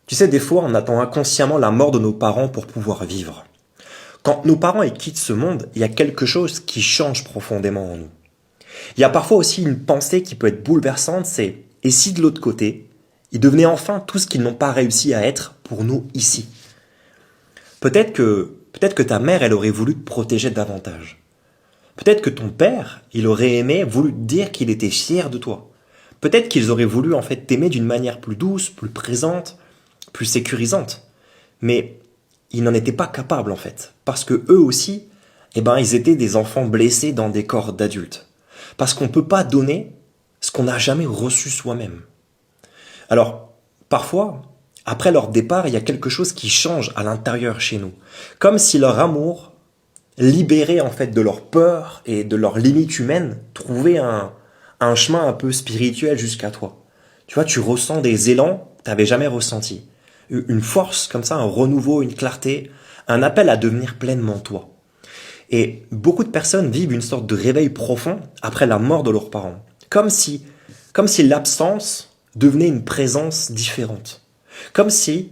Tu sais, des fois, on attend inconsciemment la mort de nos parents pour pouvoir vivre. Quand nos parents ils quittent ce monde, il y a quelque chose qui change profondément en nous. Il y a parfois aussi une pensée qui peut être bouleversante, c'est et si de l'autre côté, ils devenaient enfin tout ce qu'ils n'ont pas réussi à être pour nous ici. Peut-être que ta mère, elle aurait voulu te protéger davantage. Peut-être que ton père, il aurait aimé, voulu te dire qu'il était fier de toi. Peut-être qu'ils auraient voulu en fait t'aimer d'une manière plus douce, plus présente, plus sécurisante. Mais ils n'en étaient pas capables en fait. Parce que eux aussi, eh ben, ils étaient des enfants blessés dans des corps d'adultes. Parce qu'on ne peut pas donner ce qu'on n'a jamais reçu soi-même. Alors, parfois, après leur départ, il y a quelque chose qui change à l'intérieur chez nous. Comme si leur amour, libéré en fait de leur peur et de leurs limites humaines, trouvait un chemin un peu spirituel jusqu'à toi. Tu vois, tu ressens des élans que tu n'avais jamais ressentis. Une force comme ça, un renouveau, une clarté, un appel à devenir pleinement toi. Et beaucoup de personnes vivent une sorte de réveil profond après la mort de leurs parents. Comme si l'absence devenait une présence différente. Comme si,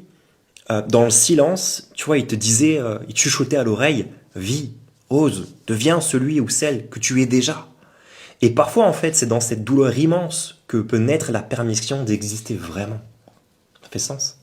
dans le silence, tu vois, il te disait, il te chuchotait à l'oreille, vis, ose, deviens celui ou celle que tu es déjà. Et parfois, en fait, c'est dans cette douleur immense que peut naître la permission d'exister vraiment. Ça fait sens?